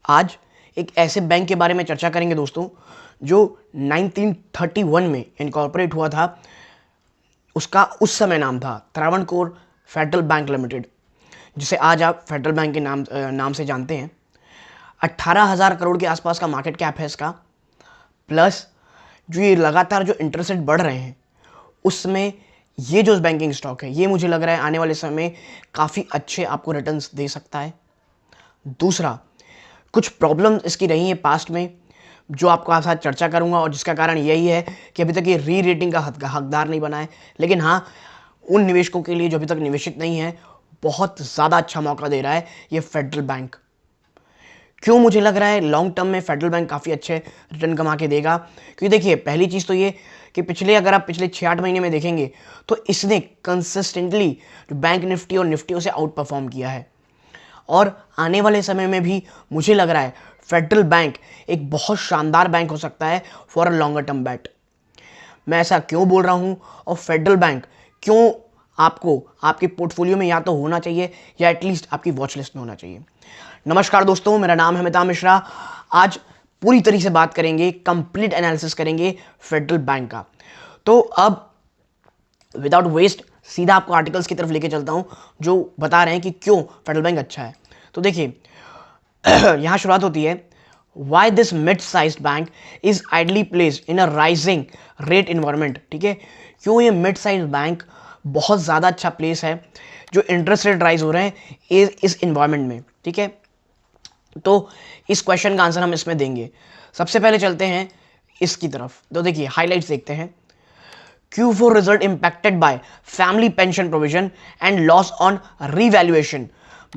आज एक ऐसे बैंक के बारे में चर्चा करेंगे दोस्तों जो 1931 में इनकॉर्पोरेट हुआ था। उसका उस समय नाम था त्रावणकोर फेडरल बैंक लिमिटेड, जिसे आज आप फेडरल बैंक के नाम से जानते हैं। 18,000 करोड़ के आसपास का मार्केट कैप है इसका। प्लस जो ये लगातार जो इंटरेस्ट रेट बढ़ रहे हैं उसमें ये जो बैंकिंग स्टॉक है ये मुझे लग रहा है आने वाले समय में काफ़ी अच्छे आपको रिटर्न्स दे सकता है। दूसरा, कुछ प्रॉब्लम इसकी रही है पास्ट में जो आपको साथ चर्चा करूंगा, और जिसका कारण यही है कि अभी तक ये री रेटिंग का हकदार नहीं बना है। लेकिन हाँ, उन निवेशकों के लिए जो अभी तक निवेशित नहीं है बहुत ज़्यादा अच्छा मौका दे रहा है ये फेडरल बैंक। क्यों मुझे लग रहा है लॉन्ग टर्म में फेडरल बैंक काफ़ी अच्छे रिटर्न कमा के देगा? क्योंकि देखिए, पहली चीज़ तो ये कि अगर आप पिछले 6-8 महीने में देखेंगे तो इसने कंसिस्टेंटली जो बैंक निफ्टी और निफ्टी उसे आउट परफॉर्म किया है। और आने वाले समय में भी मुझे लग रहा है फेडरल बैंक एक बहुत शानदार बैंक हो सकता है for a longer term bat. मैं ऐसा क्यों बोल रहा हूं, और फेडरल बैंक क्यों आपको आपके पोर्टफोलियो में या तो होना चाहिए या एटलीस्ट आपकी वॉच लिस्ट में होना चाहिए। नमस्कार दोस्तों, मेरा नाम है मिता मिश्रा। आज पूरी तरीके से बात करेंगे, कंप्लीट एनालिसिस करेंगे फेडरल बैंक का। तो अब विदाउट वेस्ट सीधा आपको आर्टिकल्स की तरफ लेके चलता हूं जो बता रहे हैं कि क्यों फेडरल बैंक अच्छा है। तो देखिए यहां शुरुआत होती है, why this mid size bank is ideally placed in a rising rate environment. ठीक है, क्यों ये मिड साइज बैंक बहुत ज़्यादा अच्छा प्लेस है जो इंटरेस्ट रेट राइज हो रहे हैं इस इन्वायरमेंट में। ठीक है, तो इस क्वेश्चन का आंसर हम इसमें देंगे। सबसे पहले चलते हैं इसकी तरफ। तो देखिए हाइलाइट्स देखते हैं। Q4 result impacted by family pension provision and loss on revaluation.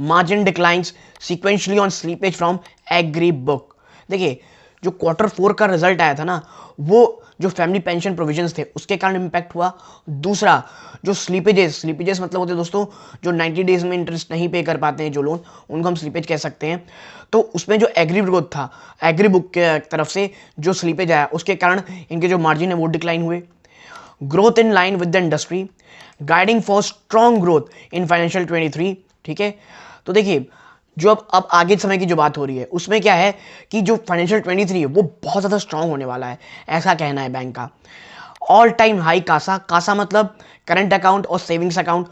Margin declines sequentially on slippage from agri book. देखिए, जो Q4 का रिजल्ट आया था ना, वो जो फैमिली पेंशन प्रोविजंस थे उसके कारण इम्पैक्ट हुआ। दूसरा, जो स्लीपेजेस मतलब होते हैं दोस्तों जो 90 डेज में इंटरेस्ट नहीं पे कर पाते हैं जो लोन, उनको हम स्लीपेज कह सकते हैं। तो उसमें जो एग्री ग्रोथ था, एग्री बुक के तरफ से जो स्लीपेज आया उसके कारण इनके जो मार्जिन है वो डिक्लाइन हुए। Growth in line with the industry, guiding for strong growth in financial 23। ठीक है, तो देखिए जो अब आगे समय की जो बात हो रही है उसमें क्या है कि जो फाइनेंशियल 23 है वो बहुत ज़्यादा स्ट्रांग होने वाला है, ऐसा कहना है बैंक का। ऑल टाइम हाई कासा मतलब करंट अकाउंट और सेविंग्स अकाउंट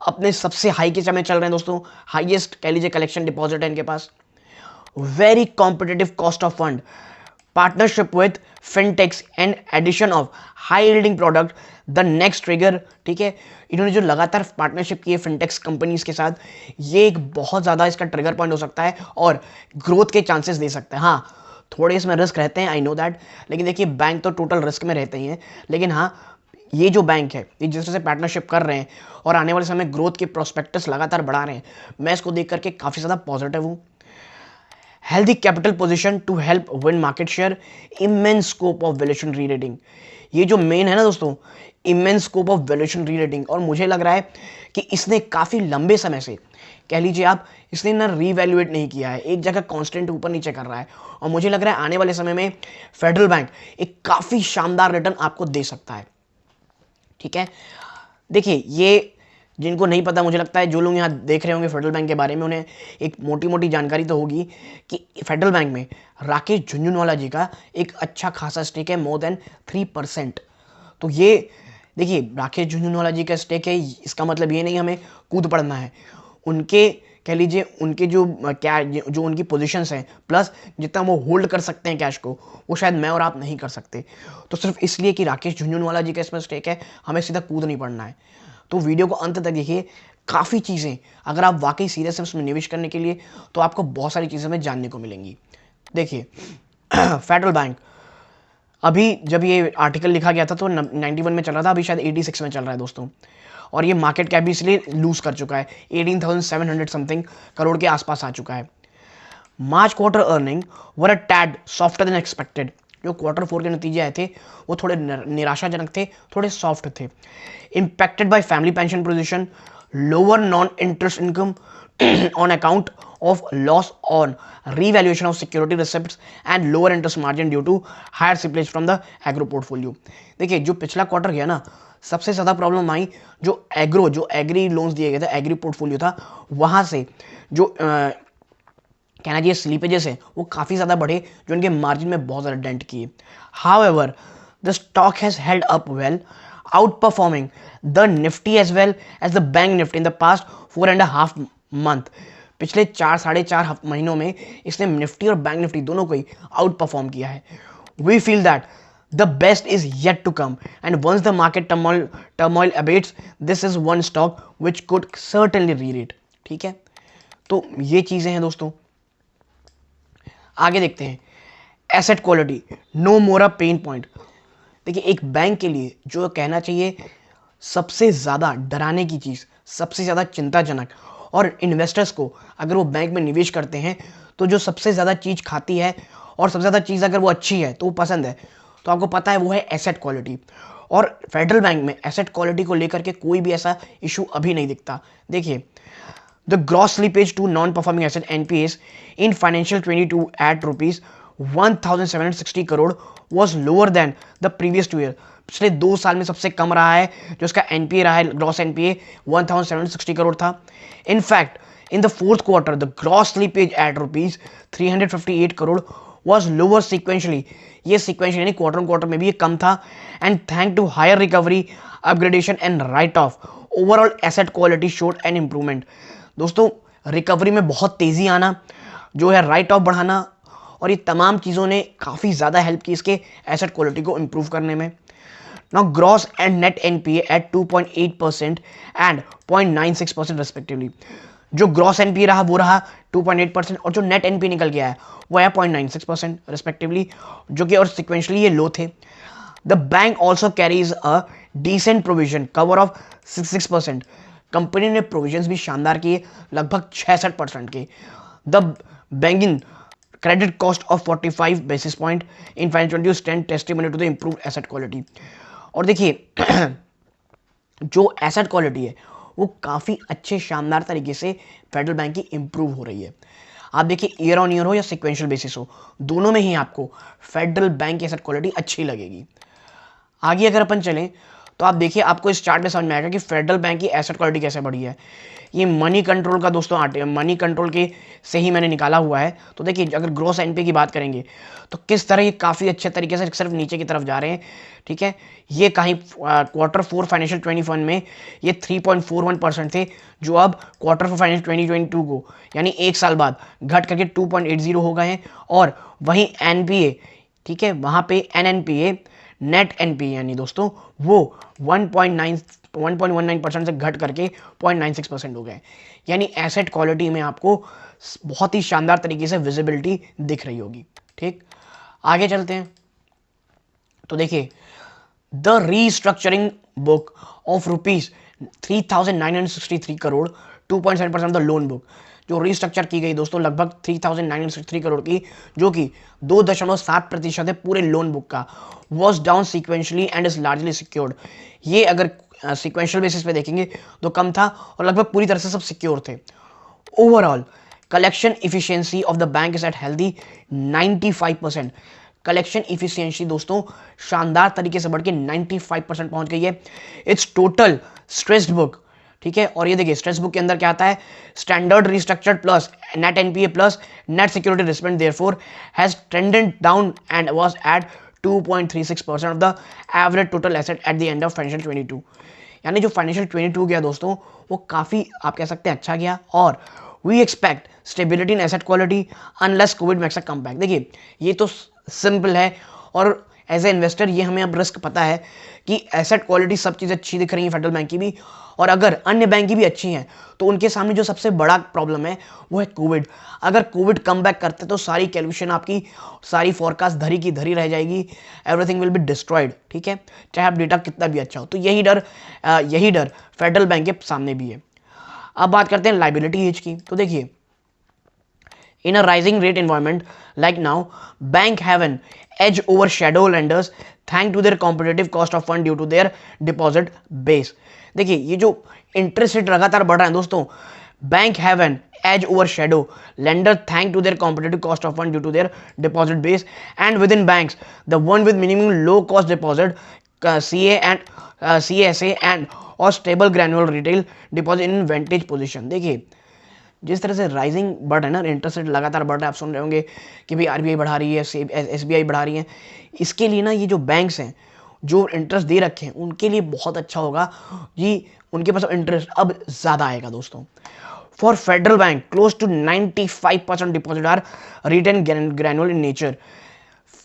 अपने सबसे हाई के समय चल रहे हैं दोस्तों। हाईएस्ट कह लीजिए कलेक्शन डिपॉजिट है इनके पास। Very competitive cost of fund, partnership with fintechs and addition of high yielding product the next trigger। ठीक है, इन्होंने जो लगातार पार्टनरशिप की है फिनटेक्स कंपनीज के साथ, ये एक बहुत ज़्यादा इसका ट्रिगर पॉइंट हो सकता है और ग्रोथ के चांसेस दे सकता है। हाँ, थोड़े इसमें रिस्क रहते हैं, आई नो दैट, लेकिन देखिए बैंक तो टोटल रिस्क में रहते ही हैं। लेकिन हाँ, ये जो बैंक है ये जिस तरह से पार्टनरशिप कर रहे हैं और आने वाले समय ग्रोथ के प्रोस्पेक्टस लगातार बढ़ा रहे हैं, मैं इसको देख करके काफ़ी ज़्यादा पॉजिटिव हूँ। Healthy capital position to help win market share, immense scope of valuation rerating. ये जो मेन है ना दोस्तों, immense scope of valuation rerating, और मुझे लग रहा है कि इसने काफ़ी लंबे समय से कह लीजिए आप, इसने ना रीवैल्यूएट नहीं किया है, एक जगह कांस्टेंट ऊपर नीचे कर रहा है। और मुझे लग रहा है आने वाले समय में फेडरल बैंक एक काफ़ी शानदार रिटर्न आपको दे सकता है। ठीक है, देखिए ये जिनको नहीं पता, मुझे लगता है जो लोग यहाँ देख रहे होंगे फेडरल बैंक के बारे में उन्हें एक मोटी मोटी जानकारी तो होगी कि फेडरल बैंक में राकेश झुंझुनवाला जी का एक अच्छा खासा स्टेक है, मोर देन 3%। तो ये देखिए राकेश झुंझुनवाला जी का स्टेक है, इसका मतलब ये नहीं हमें कूद पड़ना है। उनके कह लीजिए उनके जो उनकी पोजीशंस हैं, प्लस जितना वो होल्ड कर सकते हैं कैश को, वो शायद मैं और आप नहीं कर सकते। तो सिर्फ इसलिए कि राकेश झुंझुनवाला जी का इसमें स्टेक है, हमें सीधा कूद नहीं पड़ना है। तो वीडियो को अंत तक देखिए, काफ़ी चीज़ें अगर आप वाकई सीरियस हैं उसमें निवेश करने के लिए तो आपको बहुत सारी चीज़ें में जानने को मिलेंगी। देखिए फेडरल बैंक अभी जब ये आर्टिकल लिखा गया था तो 91 में चल रहा था, अभी शायद 86 में चल रहा है दोस्तों। और ये मार्केट कैप भी इसलिए लूज कर चुका है, 18,700 समथिंग करोड़ के आसपास आ चुका है। मार्च क्वार्टर अर्निंग वर अ टैड सॉफ्टर देन एक्सपेक्टेड। जो Q4 के नतीजे आए थे वो थोड़े निराशाजनक थे, थोड़े सॉफ्ट थे। Impacted by family pension position, lower non interest income on account of loss on revaluation of security receipts and lower interest margin due to higher slippage from the agro portfolio. देखिए जो पिछला quarter गया ना, सबसे ज़्यादा problem आई जो agree loans दिए गए थे, एग्री पोर्टफोलियो था, वहाँ से जो कहना चाहिए स्लीपेजेस है वो काफ़ी ज़्यादा बढ़े, जो उनके मार्जिन में बहुत ज़्यादा डेंट किए. However the stock has held up well, outperforming the Nifty as well as the Bank Nifty in the past 4.5 month. पिछले 4 साढ़े 4 महीनों में इसने निफ्टी और बैंक निफ्टी दोनों को ही आउट परफॉर्म किया है. We feel that the best is yet to come and once the market turmoil abates this is one stock which could certainly rerate. ठीक है, तो ये चीजें हैं दोस्तों. आगे देखते हैं. एसेट क्वालिटी नो मोर अ पेन पॉइंट. देखिए, एक बैंक के लिए जो कहना चाहिए सबसे ज़्यादा डराने की चीज़, सबसे ज़्यादा चिंताजनक, और इन्वेस्टर्स को अगर वो बैंक में निवेश करते हैं तो जो सबसे ज़्यादा चीज़ खाती है और सबसे ज़्यादा चीज़ अगर वो अच्छी है तो वो पसंद है, तो आपको पता है वो है एसेट क्वालिटी. और फेडरल बैंक में एसेट क्वालिटी को लेकर के कोई भी ऐसा इशू अभी नहीं दिखता. देखिए, the gross slippage to non performing asset NPS in financial 22 at rupees 1760 crore was lower than the previous 2 year. पिछले 2 साल में सबसे कम रहा है जो उसका एनपीए रहा है. ग्रॉस एनपीए 1760 करोड़ था. In fact in the fourth quarter the gross slippage at rupees 358 crore was lower sequentially. ये सिक्वेंशली यानी क्वार्टर क्वार्टर में भी ये कम था. And thank to higher recovery, upgradation and write off, overall asset quality showed an improvement. दोस्तों, recovery में बहुत तेजी आना, जो है राइट ऑफ बढ़ाना, और ये तमाम चीज़ों ने काफ़ी ज़्यादा हेल्प की इसके एसेट क्वालिटी को इम्प्रूव करने में. Now gross and net NPA at 2.8% and 0.96% respectively. जो ग्रॉस एनपीए रहा वो रहा 2.8% और जो नेट एनपीए निकल गया है वो है 0.96% रेस्पेक्टिवली, जो कि और सिक्वेंशली ये लो थे. The bank also carries a decent provision cover of 66%. Company ने प्रोविजंस भी शानदार किए, लगभग 66% के. The banking credit cost of 45 basis point in financial 22 stand testimony to the improved asset quality. और देखिए जो एसेट क्वालिटी है वो काफ़ी अच्छे शानदार तरीके से फेडरल बैंक की इम्प्रूव हो रही है. आप देखिए, ईयर ऑन ईयर हो या सिक्वेंशियल बेसिस हो, दोनों में ही आपको फेडरल बैंक की एसेट क्वालिटी अच्छी लगेगी. आगे अगर अपन चलें तो आप देखिए, आपको इस चार्ट में समझ में आएगा कि फेडरल बैंक की एसेट क्वालिटी कैसे बढ़ी है. ये मनी कंट्रोल का दोस्तों मनी कंट्रोल के से ही मैंने निकाला हुआ है. तो देखिए, अगर ग्रॉस एनपीए की बात करेंगे तो किस तरह ये काफ़ी अच्छे तरीके से सिर्फ नीचे की तरफ जा रहे हैं. ठीक है, ये कहीं क्वार्टर 4 फाइनेंशियल 21 में ये 3.41% थे, जो अब क्वार्टर 4 फाइनेंशियल 2022 को यानी 1 साल बाद घट करके 2.80 हो गए हैं. और वहीं एनपीए, ठीक है, वहाँ पे एनएनपीए नेट एनपीए यानी दोस्तों वो 1.19% से घट करके 0.96% हो गए. यानी एसेट क्वालिटी में आपको बहुत ही शानदार तरीके से विजिबिलिटी दिख रही होगी. ठीक, आगे चलते हैं. तो देखिए, the restructuring book of rupees 3,963 crore 2.7% of the loan book. जो रीस्ट्रक्चर की गई दोस्तों लगभग 3,963 करोड़ की, जो कि 2.7% है पूरे लोन बुक का, was down sequentially and is largely secured. ये अगर सिक्वेंशियल बेसिस पे देखेंगे तो कम था और लगभग पूरी तरह से सब सिक्योर थे. Overall collection efficiency of the bank is at healthy 95%. Collection efficiency दोस्तों शानदार तरीके से बढ़ के 95% पहुंच गई है. इट्स टोटल स्ट्रेस्ड बुक, ठीक है, और ये देखिए स्ट्रेस बुक के अंदर क्या आता है, standard restructured plus net NPA plus net security risk therefore has trended down and was at 2.36% of the average total asset at the end of financial 22. यानी जो फाइनेंशियल 22 गया दोस्तों वो काफ़ी आप कह सकते हैं अच्छा गया. और we expect stability in asset quality unless COVID makes a comeback. देखिए, ये तो सिंपल है और एज ए इन्वेस्टर ये हमें अब रिस्क पता है कि एसेट क्वालिटी सब चीज़ अच्छी दिख रही है फेडरल बैंक की भी, और अगर अन्य बैंक की भी अच्छी हैं तो उनके सामने जो सबसे बड़ा प्रॉब्लम है वो है कोविड. अगर कोविड कम बैक करते तो सारी कैलकुलेशन आपकी, सारी फॉरकास्ट धरी की धरी रह जाएगी. Everything will be destroyed. ठीक है, चाहे आप डेटा कितना भी अच्छा हो. तो यही डर फेडरल बैंक के सामने भी है. अब बात करते हैं लाइबिलिटी एज की. तो देखिए, in a rising rate environment like now, bank have an edge over shadow lenders thanks to their competitive cost of fund due to their deposit base. देखिए, ये जो इंटरेस्ट रेट लगातार बढ़ रहा है दोस्तों, bank have an edge over shadow lender thank to their competitive cost of fund due to their deposit base and within banks the one with minimum low cost deposit CASA and or stable granular retail deposit in vantage position. देखिए, जिस तरह से rising बढ़ है ना, interest rate लगातार बढ़ रहा है, आप सुन रहे होंगे कि भाई आरबीआई बढ़ा रही है, एसबीआई बढ़ा रही है, इसके लिए ना ये जो बैंक्स हैं जो इंटरेस्ट दे रखे हैं उनके लिए बहुत अच्छा होगा जी, उनके पास इंटरेस्ट अब ज़्यादा आएगा दोस्तों। For Federal Bank close to 95% deposit are retail granular in nature.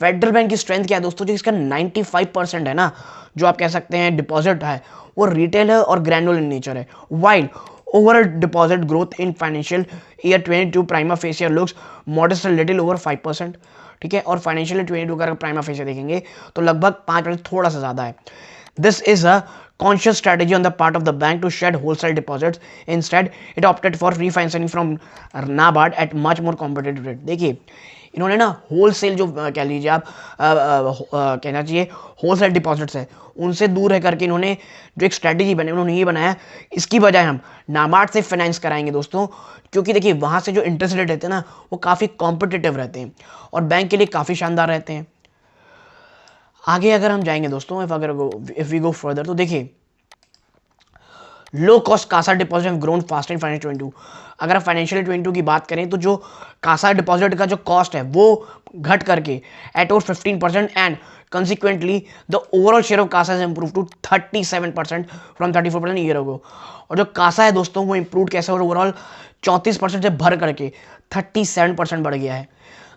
Federal Bank की स्ट्रेंथ क्या है दोस्तों, जो इसका 95% है ना, जो आप कह सकते हैं डिपॉजिट है, वो रिटेल है और ग्रैनुअल इन नेचर है। While overall deposit growth in financial year 22 prima facial looks modest little over 5%, ठीक है। और फाइनेंशियल ईयर 22 का अगर प्राइमा फेसियर देखेंगे तो लगभग 5%, थोड़ा सा ज़्यादा है। This is a conscious strategy on the part of the bank to shed wholesale deposits. Instead, it opted for refinancing from NABARD at much more competitive rate. देखिए इन्होंने ना होलसेल जो कह लीजिए आप कहना चाहिए होलसेल डिपॉजिट्स है उनसे दूर रह करके इन्होंने जो एक स्ट्रैटेजी बने उन्होंने ये बनाया, इसकी बजाय हम नाबार्ड से फाइनेंस कराएंगे दोस्तों, क्योंकि देखिए वहाँ से जो इंटरेस्ट रेट रहते हैं ना वो काफ़ी कॉम्पिटिटिव रहते हैं और बैंक के लिए काफ़ी शानदार रहते हैं। आगे अगर हम जाएंगे दोस्तों, इफ वी गो फर्दर, तो देखिए low cost Kasa deposit have grown fast in financial 22। अगर आप फाइनेंशियल 22 की बात करें तो जो कासा डिपॉजिट का जो कॉस्ट है वो घट करके eight over 15% and consequently the overall share of Kasa is improve to 37% from 34% year ago. और जो कासा है दोस्तों वो इंप्रूव कैसे, और ओवरऑल 34% से भर करके 37% बढ़ गया है।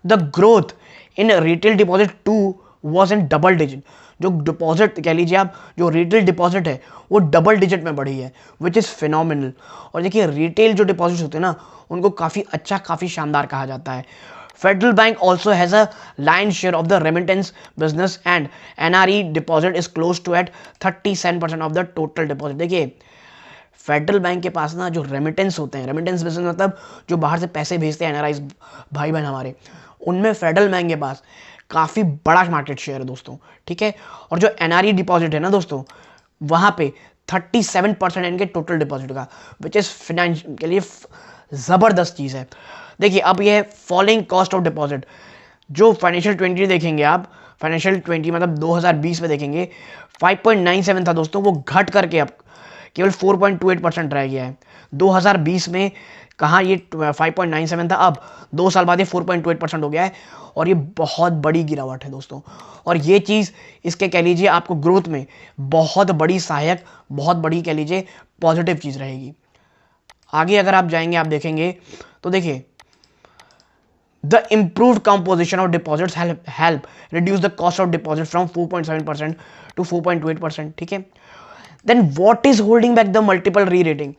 The growth in retail deposit too was in double digit. जो डिपॉजिट कह लीजिए आप, जो रिटेल डिपॉजिट है वो डबल डिजिट में बढ़ी है, विच इज़ फिनोमिनल। और देखिए रिटेल जो डिपॉजिट होते हैं ना उनको काफ़ी अच्छा, काफ़ी शानदार कहा जाता है। Federal Bank also has a lion share of the remittance business and NRE deposit is close to at 37% of the total deposit. देखिए फेडरल बैंक के पास ना जो रेमिटेंस होते हैं, रेमिटेंस बिजनेस मतलब जो बाहर से पैसे भेजते हैं एनआरआई भाई बहन हमारे, उनमें फेडरल बैंक के पास काफ़ी बड़ा मार्केट शेयर है दोस्तों, ठीक है। और जो एनआरई डिपॉजिट है ना दोस्तों, वहाँ पे 37% इनके टोटल डिपॉजिट का, विच इज़ फिनेंस के लिए ज़बरदस्त चीज़ है। देखिए अब ये फॉलोइंग कॉस्ट ऑफ डिपॉजिट, जो फाइनेंशियल 20 देखेंगे आप, फाइनेंशियल 20 मतलब 2020 में देखेंगे 5.97 था दोस्तों, वो घट करके अब केवल 4.28% रह गया है। 2020 में कहाँ ये 5.97 था, अब 2 साल बाद ये 4.28% हो गया है और ये बहुत बड़ी गिरावट है दोस्तों। और ये चीज़ इसके कह लीजिए आपको ग्रोथ में बहुत बड़ी सहायक, बहुत बड़ी कह लीजिए पॉजिटिव चीज़ रहेगी। आगे अगर आप जाएंगे आप देखेंगे तो देखिए the improved composition of deposits help reduce the cost of deposit from 4.7% to 4.28%, ठीक है। Then what is holding back the multiple re rating.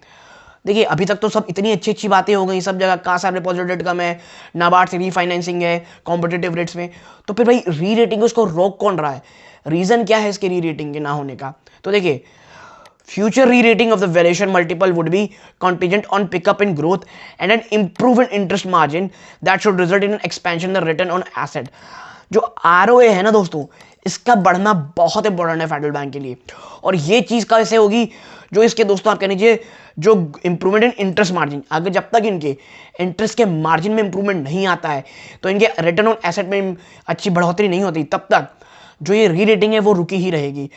देखिए अभी तक तो सब इतनी अच्छी अच्छी बातें हो गई, सब जगह कासा डिपॉजिट रेट कम है, नाबार्ड से रीफाइनेंसिंग है कॉम्पिटिटिव रेट्स में, तो फिर भाई री रेटिंग उसको रोक कौन रहा है, रीजन क्या है इसके री रेटिंग के ना होने का। तो देखिए फ्यूचर री rating of the valuation multiple would be contingent on pickup in growth and an improvement interest margin that should result in an expansion in the return on asset। जो ROA है ना दोस्तों, इसका बढ़ना बहुत इंपॉर्टेंट है Federal Bank के लिए। और ये चीज़ कैसे होगी, जो इसके दोस्तों आप कह लीजिए जो इंप्रूवमेंट इन इंटरेस्ट मार्जिन, अगर जब तक इनके इंटरेस्ट के मार्जिन में इंप्रूवमेंट नहीं आता है तो इनके रिटर्न ऑन एसेट में अच्छी बढ़ोतरी नहीं होती, तब तक जो ये री रेटिंग है वो रुकी ही रहेगी।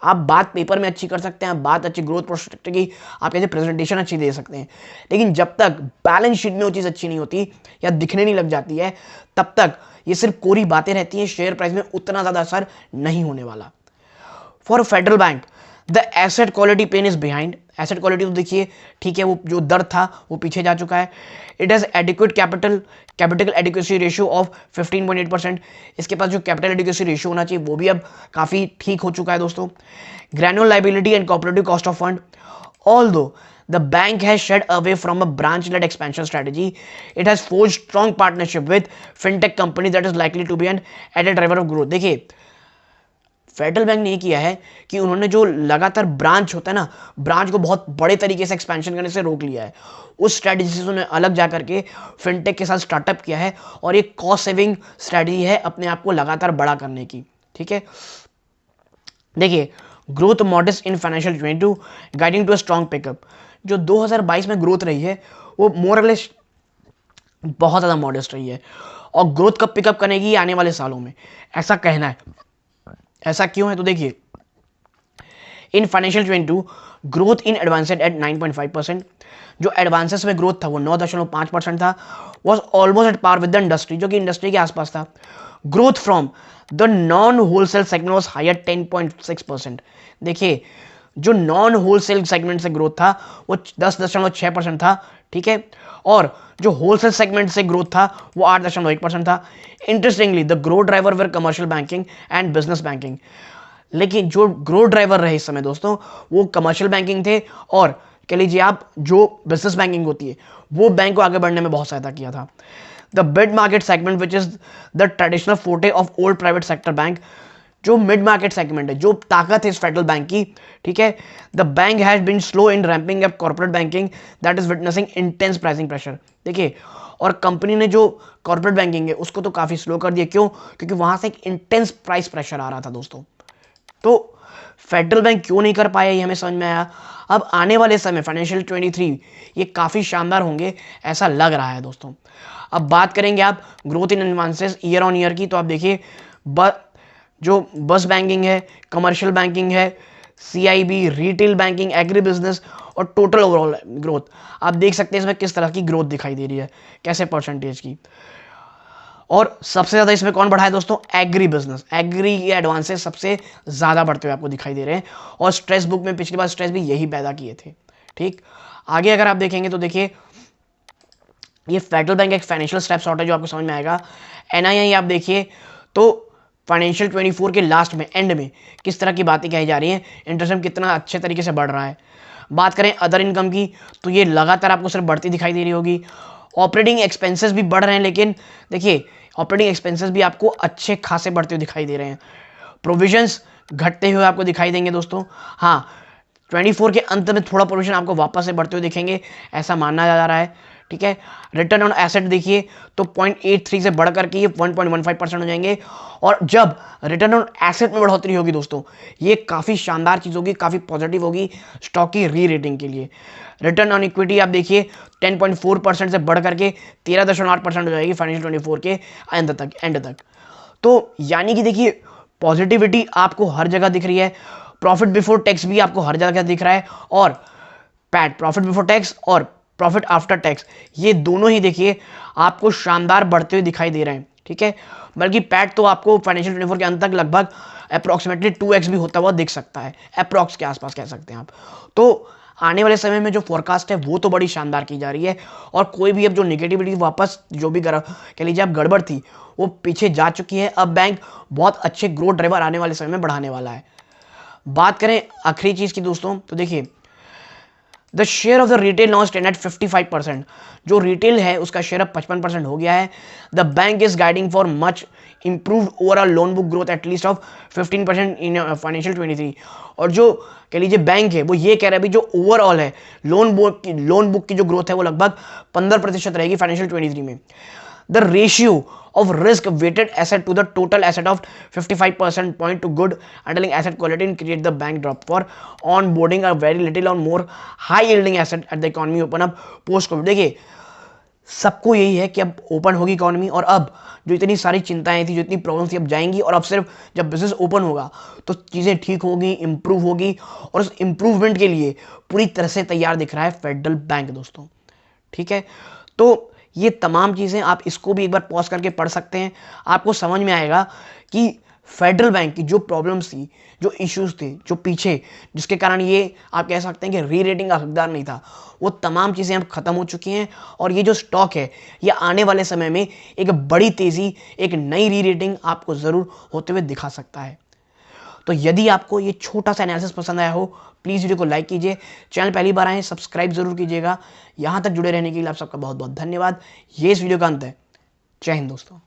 आप बात पेपर में अच्छी कर सकते हैं, बात अच्छी ग्रोथ प्रोस्पेक्ट की, आप कैसे प्रेजेंटेशन अच्छी दे सकते हैं, लेकिन जब तक बैलेंस शीट में वो चीज़ अच्छी नहीं होती या दिखने नहीं लग जाती है तब तक ये सिर्फ कोरी बातें रहती हैं, शेयर प्राइस में उतना ज़्यादा असर नहीं होने वाला। For Federal Bank the asset quality pain is behind. Asset quality तो देखिए ठीक है, वो जो दर था वो पीछे जा चुका है। It has adequate capital adequacy ratio of 15.8%। इसके पास जो कैपिटल एडिक्वेसी रेशियो होना चाहिए वो भी अब काफ़ी ठीक हो चुका है दोस्तों। Granular liability and cooperative cost of fund, although the bank has shied away from a branch-led expansion strategy, it has forged strong partnership with fintech companies that is likely to be an added driver of growth। देखिए Federal bank ने ये किया है कि उन्होंने जो लगातार branch होता है ना, ब्रांच को बहुत बड़े तरीके से एक्सपेंशन करने से रोक लिया है। उस स्ट्रैटेजी से उन्होंने अलग जा करके फिनटेक के साथ स्टार्टअप किया है और एक कॉस्ट सेविंग स्ट्रैटेजी है अपने आप को लगातार बड़ा करने की, ठीक है। देखिए growth modest in financial 22 guiding to a strong pickup. जो 2022 में ग्रोथ रही है वो मोरलेस बहुत ज़्यादा मॉडेस्ट रही है और ग्रोथ कब पिकअप करेगी आने वाले सालों में, ऐसा कहना है। ऐसा क्यों है तो देखिए in financial 22 growth in advanced at 9.5%, जो एडवांसेस में ग्रोथ था वो 9.5% था, was almost at par with the industry, जो कि इंडस्ट्री के आसपास था। Growth from the non wholesale segment was higher 10.6%। देखिए जो नॉन होलसेल सेगमेंट से ग्रोथ था वो 10.6% था, ठीक है, और जो होलसेल सेगमेंट से ग्रोथ था वो 8.1% था। Interestingly the growth driver were commercial banking and business banking. लेकिन जो ग्रोथ ड्राइवर रहे इस समय दोस्तों वो कमर्शियल बैंकिंग थे, और कह लीजिए आप जो बिजनेस बैंकिंग होती है वो बैंक को आगे बढ़ने में बहुत सहायता किया था। The mid market segment which is the traditional forte of old private sector bank, जो मिड मार्केट सेगमेंट है, जो ताकत है इस फेडरल बैंक की, ठीक है, the bank has been slow in ramping up corporate banking that is witnessing intense pricing pressure. देखिए और कंपनी ने जो कॉर्पोरेट बैंकिंग है उसको तो काफी स्लो कर दिया, क्यों? क्योंकि वहां से एक इंटेंस प्राइस प्रेशर आ रहा था दोस्तों। तो फेडरल बैंक क्यों नहीं कर पाया ये हमें समझ में आया। अब आने वाले समय फाइनेंशियल 23 ये काफ़ी शानदार होंगे ऐसा लग रहा है दोस्तों। अब बात करेंगे आप growth in advances year on year की, तो आप देखिए जो बस बैंकिंग है, कमर्शियल बैंकिंग है, CIB, retail banking, agri business और टोटल ओवरऑल ग्रोथ आप देख सकते हैं इसमें किस तरह की ग्रोथ दिखाई दे रही है, कैसे परसेंटेज की। और सबसे ज़्यादा इसमें कौन बढ़ा है दोस्तों? Agri business. एग्री के एडवांसेस सबसे ज़्यादा बढ़ते हुए आपको दिखाई दे रहे हैं, और स्ट्रेस बुक में पिछली बार स्ट्रेस भी यही पैदा किए थे। ठीक, आगे अगर आप देखेंगे तो देखिए ये फेडरल बैंक एक फाइनेंशियल स्नैपशॉट है जो आपको समझ में आएगा। एनआईआई आप देखिए तो फाइनेंशियल 24 के लास्ट में, एंड में किस तरह की बातें कही जा रही हैं, इंटरेस्ट कितना अच्छे तरीके से बढ़ रहा है। बात करें अदर इनकम की तो ये लगातार आपको सिर्फ बढ़ती दिखाई दे रही होगी। ऑपरेटिंग एक्सपेंसेस भी बढ़ रहे हैं, लेकिन देखिए ऑपरेटिंग एक्सपेंसेस भी आपको अच्छे खासे बढ़ते हुए दिखाई दे रहे हैं। प्रोविजंस घटते हुए आपको दिखाई देंगे दोस्तों। हाँ, 24 के अंत में थोड़ा प्रोविजन आपको वापस से बढ़ते हुए दिखेंगे ऐसा माना जा रहा है। ठीक है, रिटर्न ऑन एसेट देखिए तो 0.83 से बढ़ करके ये 1.15% हो जाएंगे, और जब रिटर्न ऑन एसेट में बढ़ोतरी होगी दोस्तों ये काफ़ी शानदार चीज़ होगी, काफ़ी पॉजिटिव होगी स्टॉक की री रेटिंग के लिए। रिटर्न ऑन इक्विटी आप देखिए 10.4% से बढ़ करके 13.8% हो जाएगी फाइनेंशियल 24 के एंड तक। तो यानी कि देखिए पॉजिटिविटी आपको हर जगह दिख रही है। प्रॉफिट बिफोर टैक्स भी आपको हर जगह दिख रहा है, और पैट, प्रॉफिट बिफोर टैक्स और प्रॉफिट आफ्टर टैक्स, ये दोनों ही देखिए आपको शानदार बढ़ते हुए दिखाई दे रहे हैं। ठीक है, बल्कि पैट तो आपको फाइनेंशियल 24 के अंत तक लगभग अप्रॉक्सीमेटली 2x भी होता हुआ दिख सकता है, अप्रॉक्स के आसपास कह सकते हैं आप। तो आने वाले समय में जो फोरकास्ट है वो तो बड़ी शानदार की जा रही है, और कोई भी अब जो निगेटिविटी वापस जो भी कह लीजिए आप गड़बड़ थी वो पीछे जा चुकी है। अब बैंक बहुत अच्छे ग्रोथ ड्राइवर आने वाले समय में बढ़ाने वाला है। बात करें आखिरी चीज की दोस्तों तो देखिए the share of the retail now stand at 55%। जो रिटेल है उसका शेयर अब 55% हो गया है। The bank is guiding for much improved overall loan book growth at least of 15% in financial 23। और जो कह लीजिए बैंक है वो ये कह रहा है भी जो ओवरऑल है लोन बुक की जो ग्रोथ है वो लगभग 15% रहेगी फाइनेंशियल 23 में। The ratio of risk weighted asset to the total asset of 55% point to good underlying asset quality and create the bank drop for onboarding a very little or more high yielding asset at the economy open up post covid। देखिए सबको यही है कि अब open होगी economy, और अब जो इतनी सारी चिंताएं थी, जो इतनी प्रॉब्लम थी, अब जाएंगी, और अब सिर्फ जब बिजनेस ओपन होगा तो चीज़ें ठीक होगी, इंप्रूव होगी, और उस इंप्रूवमेंट के लिए पूरी तरह से तैयार दिख रहा है फेडरल बैंक दोस्तों। ठीक है, तो ये तमाम चीज़ें आप इसको भी एक बार पॉज करके पढ़ सकते हैं, आपको समझ में आएगा कि फेडरल बैंक की जो प्रॉब्लम्स थी, जो इश्यूज थे, जो पीछे जिसके कारण ये आप कह सकते हैं कि री रेटिंग का हकदार नहीं था, वो तमाम चीज़ें अब खत्म हो चुकी हैं, और ये जो स्टॉक है ये आने वाले समय में एक बड़ी तेज़ी, एक नई री रेटिंग आपको ज़रूर होते हुए दिखा सकता है। तो यदि आपको ये छोटा सा एनालिसिस पसंद आया हो प्लीज़ वीडियो को लाइक कीजिए, चैनल पहली बार आए सब्सक्राइब जरूर कीजिएगा। यहाँ तक जुड़े रहने के लिए आप सबका बहुत बहुत धन्यवाद। ये इस वीडियो का अंत है। जय हिंद दोस्तों।